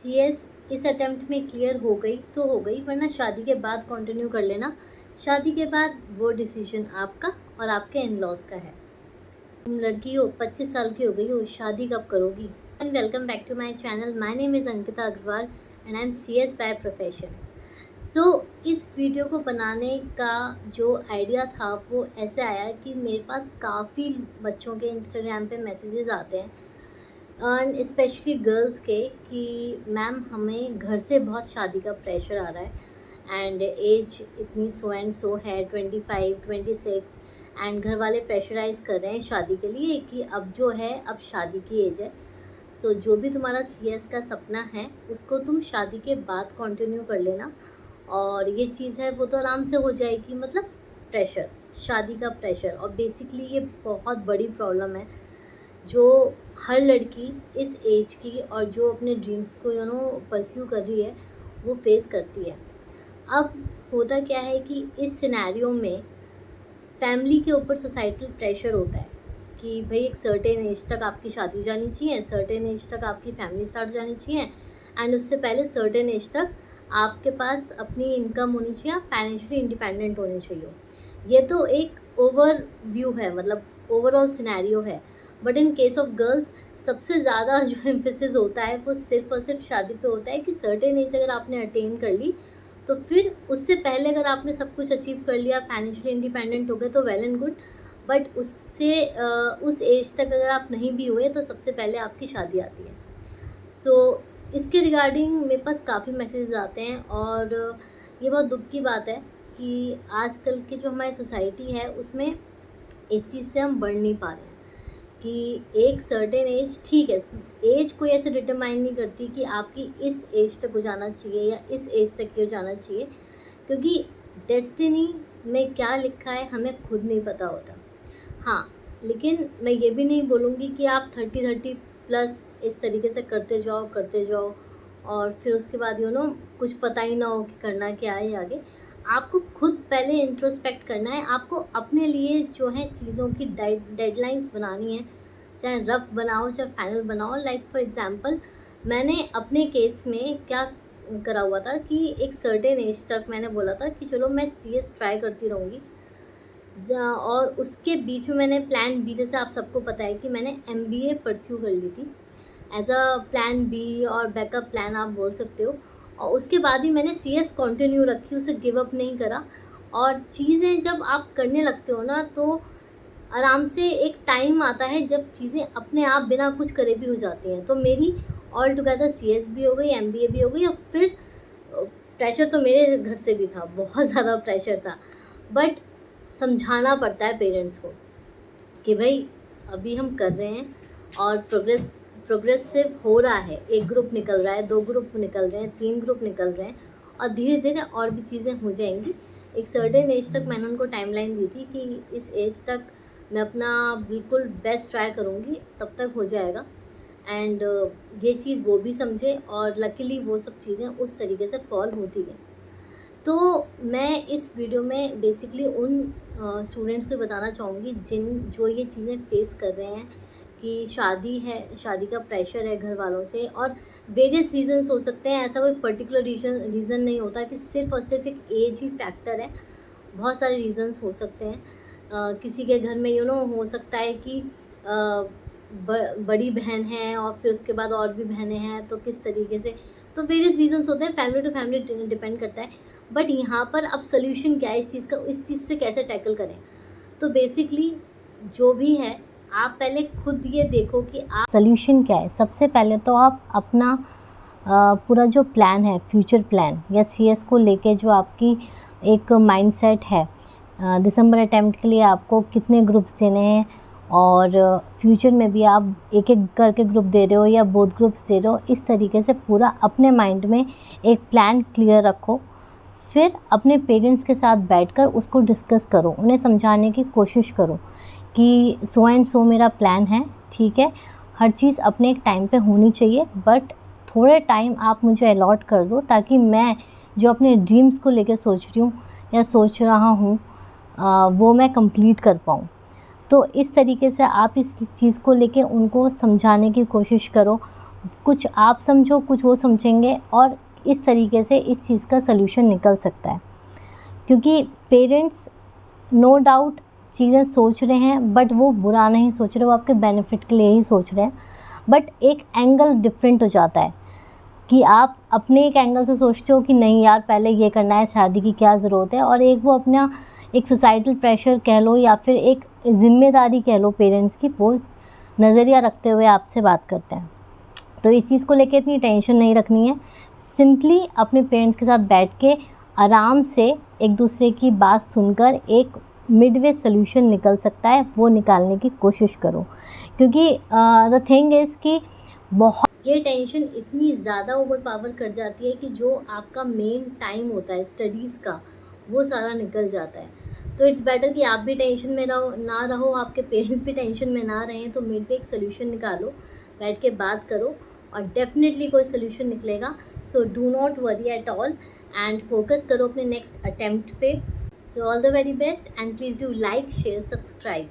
CS इस attempt में clear हो गई तो हो गई, वरना शादी के बाद कंटिन्यू कर लेना। शादी के बाद वो डिसीजन आपका और आपके इन लॉज का है। तुम लड़की हो, 25 साल की हो गई हो, शादी कब करोगी? And welcome back to my channel. My name is Ankita Agrawal and I am CS by profession. So इस वीडियो को बनाने का जो आइडिया था वो ऐसे आया कि मेरे पास काफ़ी बच्चों के इंस्टाग्राम पे मैसेजेस आते हैं एंड स्पेशली गर्ल्स के कि मैम हमें घर से बहुत शादी का प्रेशर आ रहा है एंड एज इतनी सो एंड सो है 25 26 एंड घर वाले प्रेशराइज कर रहे हैं शादी के लिए कि अब जो है अब शादी की एज है। सो जो भी तुम्हारा सीएस का सपना है उसको तुम शादी के बाद कंटिन्यू कर लेना और ये चीज़ है वो तो आराम से हो जाएगी। मतलब प्रेशर, शादी का प्रेशर, और बेसिकली ये बहुत बड़ी प्रॉब्लम है जो हर लड़की इस एज की और जो अपने ड्रीम्स को परस्यू कर रही है वो फेस करती है। अब होता क्या है कि इस सिनेरियो में फैमिली के ऊपर सोसाइटल प्रेशर होता है कि भाई एक सर्टेन एज तक आपकी शादी जानी चाहिए, सर्टेन एज तक आपकी फैमिली स्टार्ट जानी चाहिए एंड उससे पहले सर्टेन एज तक आपके पास अपनी इनकम होनी चाहिए, आप फाइनेंशियली इंडिपेंडेंट होने चाहिए। ये तो एक ओवर व्यू है, मतलब ओवरऑल सिनेरियो है। But in case of girls सबसे ज़्यादा जो एम्फेसिस होता है वो सिर्फ और सिर्फ शादी पे होता है कि सर्टेन एज अगर आपने अटेन कर ली तो फिर उससे पहले अगर आपने सब कुछ अचीव कर लिया, फाइनेंशियली इंडिपेंडेंट हो गए तो वेल एंड गुड। बट उससे उस एज तक अगर आप नहीं भी हुए तो सबसे पहले आपकी शादी आती है। सो इसके रिगार्डिंग मेरे पास काफ़ी मैसेजेस आते हैं और ये बहुत दुख की बात है कि आजकल की जो हमारी सोसाइटी है उसमें इस चीज़ से हम बढ़ नहीं पा रहे हैं कि एक सर्टेन एज ठीक है। एज कोई ऐसे डिटरमाइन नहीं करती कि आपकी इस एज तक हो जाना चाहिए या इस एज तक हो जाना चाहिए, क्योंकि डेस्टिनी में क्या लिखा है हमें खुद नहीं पता होता। हाँ, लेकिन मैं ये भी नहीं बोलूँगी कि आप 30 प्लस इस तरीके से करते जाओ और फिर उसके बाद कुछ पता ही ना हो कि करना क्या है आगे। आपको खुद पहले इंट्रोस्पेक्ट करना है, आपको अपने लिए जो है चीज़ों की डेडलाइंस बनानी है, चाहे रफ़ बनाओ चाहे फाइनल बनाओ। लाइक फॉर एग्ज़ाम्पल मैंने अपने केस में क्या करा हुआ था कि एक सर्टेन एज तक मैंने बोला था कि चलो मैं सीएस ट्राई करती रहूँगी, और उसके बीच में मैंने प्लान बी, जैसे आप सबको पता है कि मैंने एमबीए परस्यू कर ली थी एज अ प्लान बी और बैकअप प्लान आप बोल सकते हो। और उसके बाद ही मैंने सीएस कंटिन्यू रखी, उसे गिव अप नहीं करा। और चीज़ें जब आप करने लगते हो ना तो आराम से एक टाइम आता है जब चीज़ें अपने आप बिना कुछ करे भी हो जाती हैं। तो मेरी ऑल टुगेदर सीएस भी हो गई, एमबीए भी हो गई, और फिर प्रेशर तो मेरे घर से भी था, बहुत ज़्यादा प्रेशर था। बट समझाना पड़ता है पेरेंट्स को कि भाई अभी हम कर रहे हैं और प्रोग्रेसिव हो रहा है। एक ग्रुप निकल रहा है, 2 ग्रुप निकल रहे हैं, 3 ग्रुप निकल रहे हैं और धीरे धीरे और भी चीज़ें हो जाएंगी। एक सर्टेन एज तक मैंने उनको टाइमलाइन दी थी कि इस एज तक मैं अपना बिल्कुल बेस्ट ट्राई करूँगी, तब तक हो जाएगा। एंड ये चीज़ वो भी समझे और लकीली वो सब चीज़ें उस तरीके से फॉल होती गई। तो मैं इस वीडियो में बेसिकली उन स्टूडेंट्स को बताना चाहूँगी जो ये चीज़ें फेस कर रहे हैं कि शादी है, शादी का प्रेशर है घर वालों से, और वेरियस रीज़न्स हो सकते हैं। ऐसा कोई पर्टिकुलर रीज़न नहीं होता कि सिर्फ़ और सिर्फ एक एज ही फैक्टर है, बहुत सारे रीज़न्स हो सकते हैं। किसी के घर में हो सकता है कि बड़ी बहन है और फिर उसके बाद और भी बहनें हैं, तो किस तरीके से, तो वेरियस रीज़न्स होते हैं, फैमिली टू फैमिली डिपेंड करता है। बट यहाँ पर अब सॉल्यूशन क्या है इस चीज़ का, इस चीज़ से कैसे टैकल करें? तो बेसिकली जो भी है आप पहले खुद ये देखो कि आप सॉल्यूशन क्या है। सबसे पहले तो आप अपना पूरा जो प्लान है, फ्यूचर प्लान या सीएस को लेके जो आपकी एक माइंडसेट है, दिसंबर अटेम्प्ट के लिए आपको कितने ग्रुप्स देने हैं और फ्यूचर में भी आप एक एक करके ग्रुप दे रहे हो या बोथ ग्रुप्स दे रहे हो, इस तरीके से पूरा अपने माइंड में एक प्लान क्लियर रखो। फिर अपने पेरेंट्स के साथ बैठकर उसको डिस्कस करो, उन्हें समझाने की कोशिश करो कि सो एंड सो मेरा प्लान है, ठीक है, हर चीज़ अपने एक टाइम पे होनी चाहिए, बट थोड़े टाइम आप मुझे अलॉट कर दो ताकि मैं जो अपने ड्रीम्स को लेकर सोच रही हूँ या सोच रहा हूँ वो मैं कंप्लीट कर पाऊँ। तो इस तरीके से आप इस चीज़ को लेके उनको समझाने की कोशिश करो कुछ आप समझो, कुछ वो समझेंगे, और इस तरीके से इस चीज़ का सल्यूशन निकल सकता है। क्योंकि पेरेंट्स नो डाउट चीज़ें सोच रहे हैं, बट वो बुरा नहीं सोच रहे, वो आपके बेनिफिट के लिए ही सोच रहे हैं। बट एक एंगल डिफरेंट हो जाता है कि आप अपने एक एंगल से सोचते हो कि नहीं यार पहले ये करना है, शादी की क्या ज़रूरत है, और एक वो अपना एक सोसाइटल प्रेशर कह लो या फिर एक ज़िम्मेदारी कह लो पेरेंट्स की, वो नज़रिया रखते हुए आपसे बात करते हैं। तो इस चीज़ को लेके इतनी टेंशन नहीं रखनी है। सिंपली अपने पेरेंट्स के साथ बैठ के आराम से एक दूसरे की बात सुनकर एक मिडवे सॉल्यूशन निकल सकता है, वो निकालने की कोशिश करो। क्योंकि द थिंग इज़ कि बहुत ये टेंशन इतनी ज़्यादा ओवर पावर कर जाती है कि जो आपका मेन टाइम होता है स्टडीज़ का, वो सारा निकल जाता है। तो इट्स बेटर कि आप भी टेंशन में ना रहो, आपके पेरेंट्स भी टेंशन में ना रहें। तो मिड पे एक सोल्यूशन निकालो, बैठ के बात करो, और डेफिनेटली कोई सोल्यूशन निकलेगा। So do not worry at all, and focus करो अपने नेक्स्ट अटेम्प्ट पे। So all the very best, and please do like, share, subscribe.